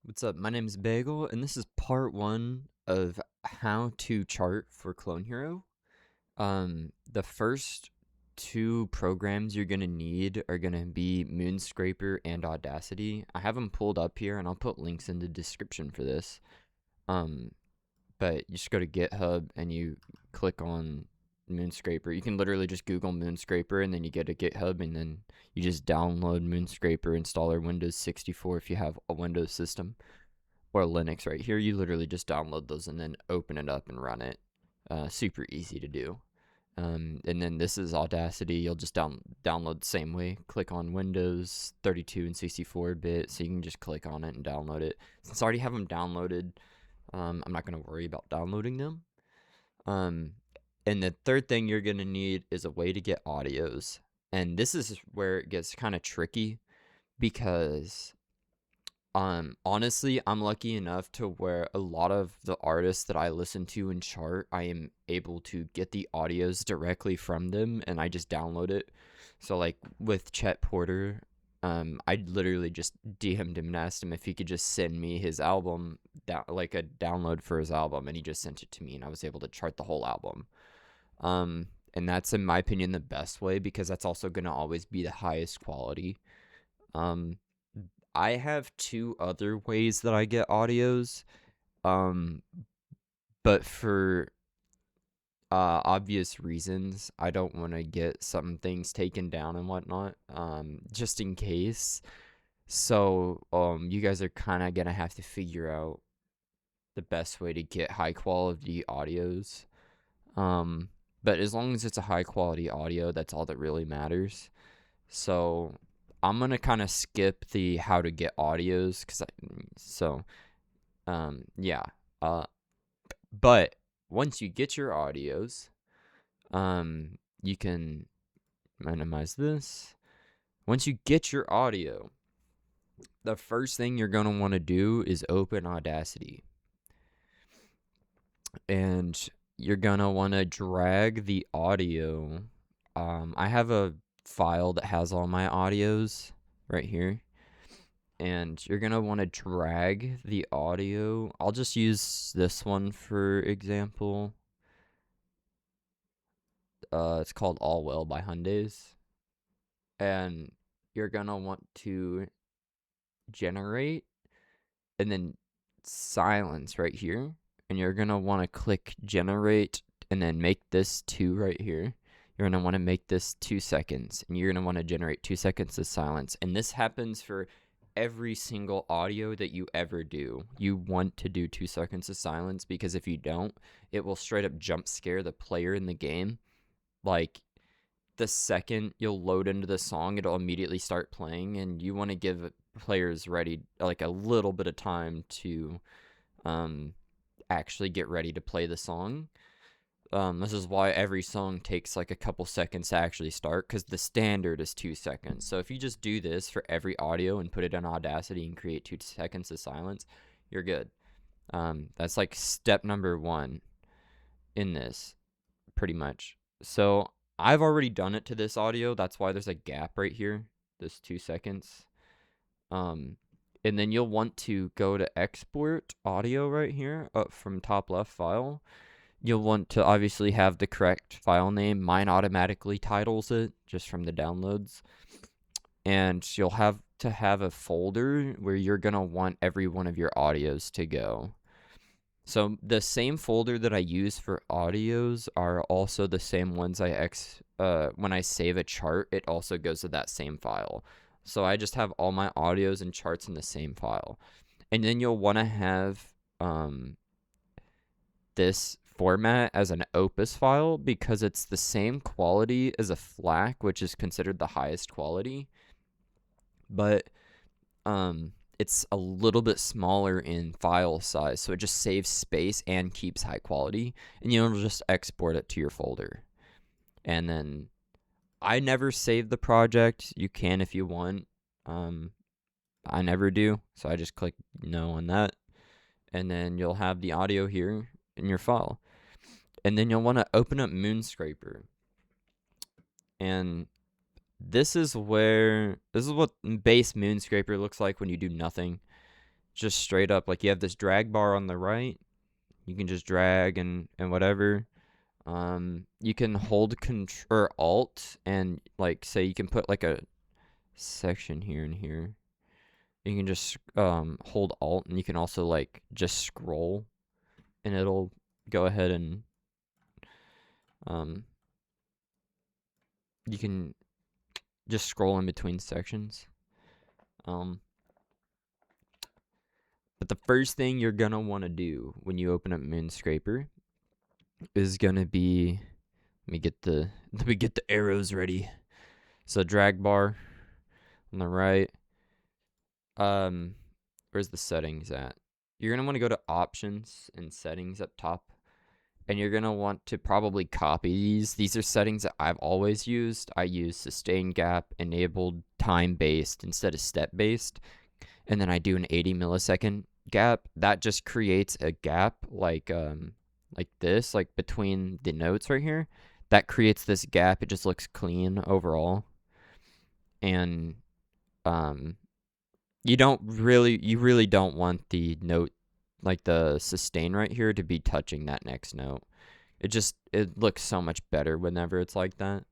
What's up? My name is Bagel, and this is part one of how to chart for Clone Hero. The first two programs you're gonna need are gonna be MoonScraper and Audacity. I have them pulled up here, and I'll put links in the description for this. Um, but you just go to GitHub and you click on MoonScraper. You can literally just Google MoonScraper, and then you get to GitHub, and then you just download MoonScraper installer Windows 64 if you have a Windows system or Linux right here. You literally just download those and then open it up and run it. Super easy to do. And then this is Audacity. You'll just download the same way. Click on Windows 32 and 64-bit, so you can just click on it and download it. Since I already have them downloaded, I'm not going to worry about downloading them. Um, and the third thing you're going to need is a way to get audios. And this is where it gets kind of tricky because honestly, I'm lucky enough to where a lot of the artists that I listen to and chart, I am able to get the audios directly from them and I just download it. So like with Chet Porter, I literally just DM'd him and asked him if he could just send me his album, like a download for his album, and he just sent it to me, and I was able to chart the whole album. And that's in my opinion the best way because that's also gonna always be the highest quality. Um, I have two other ways that I get audios, um, but for obvious reasons, I don't want to get some things taken down and whatnot, just in case. So, you guys are kind of gonna have to figure out the best way to get high quality audios. Um, but as long as it's a high quality audio, that's all that really matters. So I'm gonna kind of skip the how to get audios yeah. Uh, but once you get your audios, you can minimize this. Once you get your audio, the first thing you're gonna want to do is open Audacity, and you're gonna want to drag the audio. I have a file that has all my audios right here, and you're gonna want to drag the audio. I'll just use this one for example. It's called All Well by Hyundai's, and you're gonna want to generate and then silence right here, and you're gonna want to click generate and then make this 2 right here. You're gonna want to make this 2 seconds, and you're gonna want to generate 2 seconds of silence, and this happens for every single audio that you ever do. You want to do 2 seconds of silence because if you don't, it will straight up jump scare the player in the game. Like, the second you'll load into the song, it'll immediately start playing, and you want to give players ready like a little bit of time to actually get ready to play the song. This is why every song takes like a couple seconds to actually start, because the standard is 2 seconds. So if you just do this for every audio and put it on Audacity and create 2 seconds of silence, you're good. That's like step number 1 in this, pretty much. So I've already done it to this audio. That's why there's a gap right here, this 2 seconds. And then you'll want to go to export audio right here up from top left file. You'll want to obviously have the correct file name. Mine automatically titles it just from the downloads. And you'll have to have a folder where you're going to want every one of your audios to go. So the same folder that I use for audios are also the same ones when I save a chart, it also goes to that same file. So I just have all my audios and charts in the same file. And then you'll want to have this format as an Opus file because it's the same quality as a FLAC, which is considered the highest quality. But it's a little bit smaller in file size, so it just saves space and keeps high quality, and you'll just export it to your folder. And then I never save the project. You can if you want. I never do, so I just click no on that, and then you'll have the audio here in your file. And then you'll want to open up MoonScraper, and this is what base MoonScraper looks like when you do nothing. just straight up, like you have this drag bar on the right. You can just drag and whatever. You can hold or Alt and like say you can put like a section here and here. You can just hold Alt, and you can also like just scroll, and it'll go ahead and you can just scroll in between sections. But the first thing you're gonna want to do when you open up MoonScraper is gonna be, let me get the arrows ready. So drag bar on the right. Where's the settings at? You're gonna want to go to options and settings up top, and you're gonna want to probably copy these. These are settings that I've always used. I use sustain gap enabled time based instead of step based, and then I do an 80 millisecond gap. That just creates a gap like this, like between the notes right here. That creates this gap. It just looks clean overall. And you really don't want the note, like the sustain right here, to be touching that next note. It looks so much better whenever it's like that.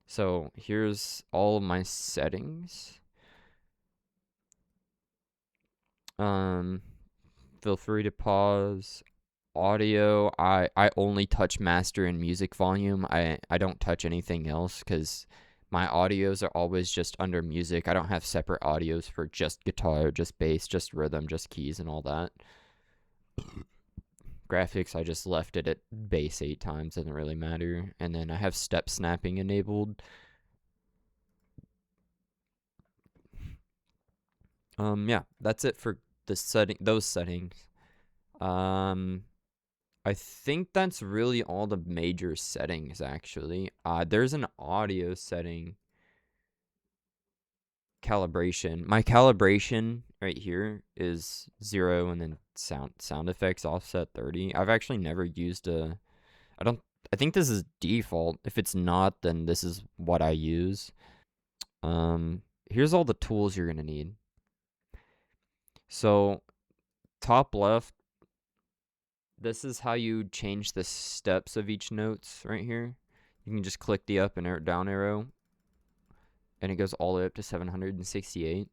So here's all of my settings. Feel free to pause. Audio, I only touch master and music volume. I don't touch anything else because my audios are always just under music. I don't have separate audios for just guitar, just bass, just rhythm, just keys, and all that. Graphics, I just left it at bass 8 times. Doesn't really matter. And then I have step snapping enabled. Yeah, that's it for those settings. I think that's really all the major settings, actually. There's an audio setting calibration. My calibration right here is 0, and then sound effects offset 30. I've actually never used I think this is default. If it's not, then this is what I use. Here's all the tools you're gonna need. So top left, this is how you change the steps of each notes right here. You can just click the up and down arrow, and it goes all the way up to 768.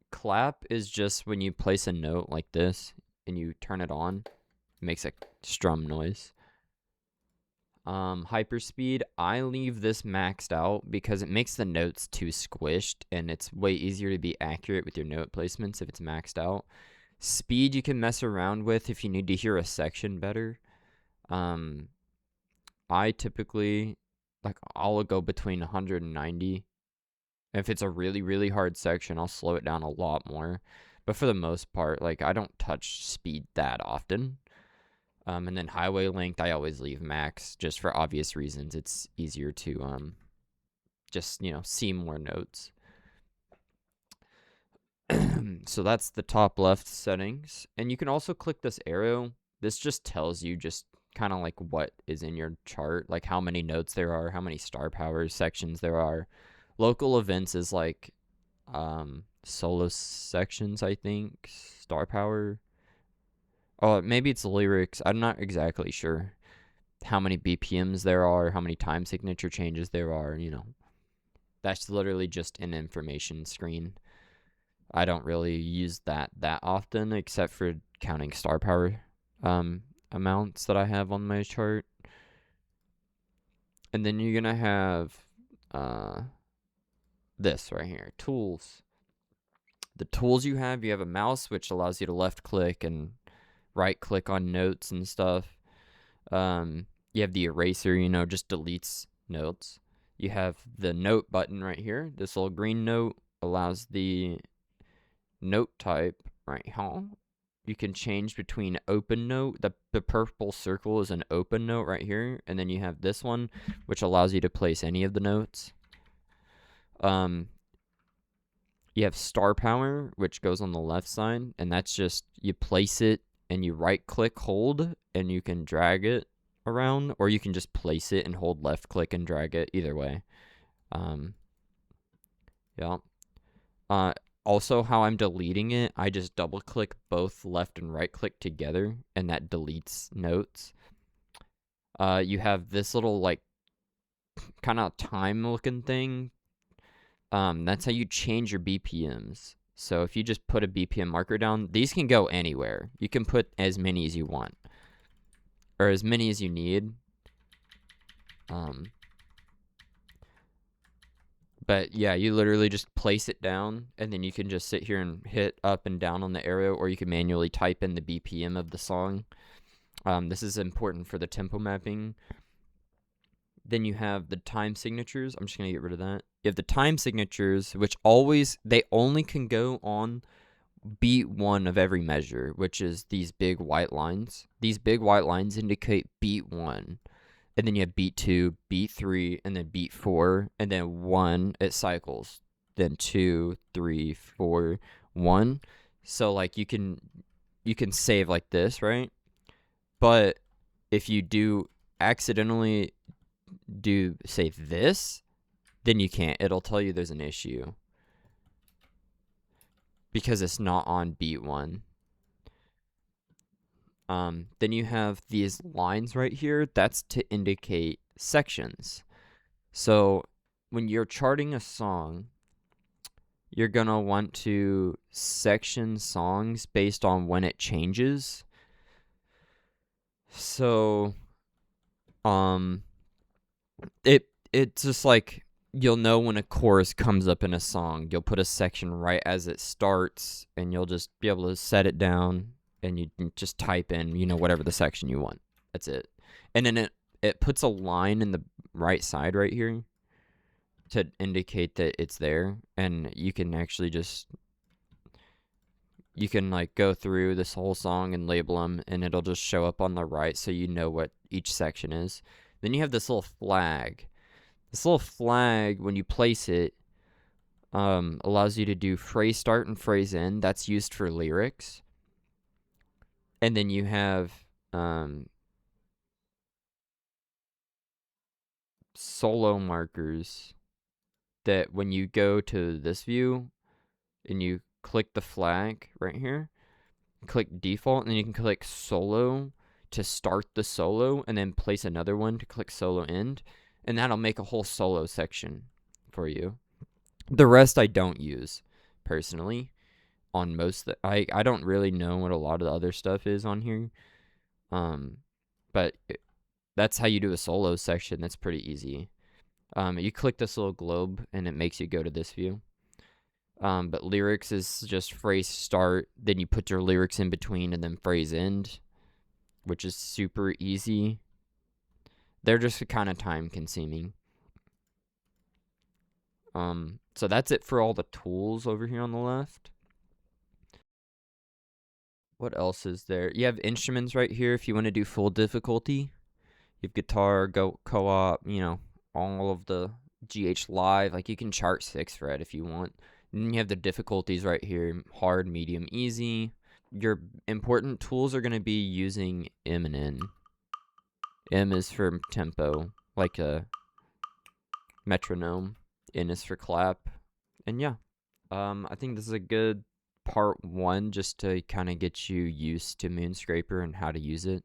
Clap is just when you place a note like this and you turn it on, it makes a strum noise. Hyperspeed, I leave this maxed out because it makes the notes too squished, and it's way easier to be accurate with your note placements if it's maxed out. Speed you can mess around with if you need to hear a section better. I typically, like, I'll go between 190. If it's a really, really hard section, I'll slow it down a lot more. But for the most part, like, I don't touch speed that often. And then highway length, I always leave max just for obvious reasons. It's easier to just, see more notes. So that's the top left settings. And you can also click this arrow. This just tells you just kind of like what is in your chart, like how many notes there are, how many star power sections there are. Local events is like solo sections, I think. Star power. Oh, maybe it's lyrics. I'm not exactly sure how many BPMs there are, how many time signature changes there are, That's literally just an information screen. I don't really use that often, except for counting star power amounts that I have on my chart. And then you're going to have this right here, tools. The tools you have a mouse, which allows you to left click and right click on notes and stuff. You have the eraser, just deletes notes. You have the note button right here. This little green note allows the note type right here. You can change between open note. The purple circle is an open note right here. And then you have this one, which allows you to place any of the notes. You have star power, which goes on the left side. And that's just, you place it and you right click, hold, and you can drag it around, or you can just place it and hold left click and drag it, either way. Yeah. Uh, Also, how I'm deleting it, I just double click both left and right click together, and that deletes notes. You have this little like kind of time looking thing. That's how you change your BPMs. So if you just put a BPM marker down, these can go anywhere. You can put as many as you want, or as many as you need. But yeah, you literally just place it down, and then you can just sit here and hit up and down on the arrow, or you can manually type in the BPM of the song. This is important for the tempo mapping. Then you have the time signatures. I'm just going to get rid of that. You have the time signatures, which they only can go on beat 1 of every measure, which is these big white lines. These big white lines indicate beat 1. And then you have beat 2, beat 3, and then beat 4, and then 1, it cycles. Then 2, 3, 4, 1. So like you can save like this, right? But if you do accidentally say this, then you can't. It'll tell you there's an issue because it's not on beat 1. Then you have these lines right here. That's to indicate sections. So when you're charting a song, you're gonna want to section songs based on when it changes. So it's just like you'll know when a chorus comes up in a song. You'll put a section right as it starts, and you'll just be able to set it down, and you can just type in, whatever the section you want. That's it. And then it puts a line in the right side right here to indicate that it's there, and you can actually like go through this whole song and label them, and it'll just show up on the right so you know what each section is. Then you have this little flag. This little flag, when you place it, allows you to do phrase start and phrase end. That's used for lyrics. And then you have solo markers that when you go to this view and you click the flag right here, click default, and then you can click solo to start the solo, and then place another one to click solo end, and that'll make a whole solo section for you. The rest I don't use personally on most. I don't really know what a lot of the other stuff is on here, but that's how you do a solo section. That's pretty easy. You click this little globe, and it makes you go to this view. But lyrics is just phrase start, then you put your lyrics in between, and then phrase end, which is super easy. They're just kind of time consuming. So that's it for all the tools over here on the left. What else is there? You have instruments right here if you want to do full difficulty. You have guitar, co-op, all of the GH Live. Like you can chart 6 fret if you want. And then you have the difficulties right here: hard, medium, easy. Your important tools are going to be using M and N. M is for tempo, like a metronome. N is for clap. And yeah, I think this is a good part 1 just to kind of get you used to MoonScraper and how to use it.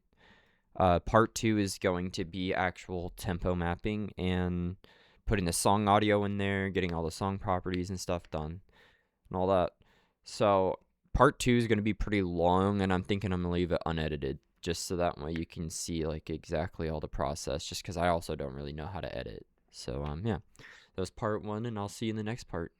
Part 2 is going to be actual tempo mapping and putting the song audio in there, getting all the song properties and stuff done, and all that. So part 2 is going to be pretty long, and I'm thinking I'm going to leave it unedited, just so that way you can see like exactly all the process, just because I also don't really know how to edit. So yeah, that was part 1, and I'll see you in the next part.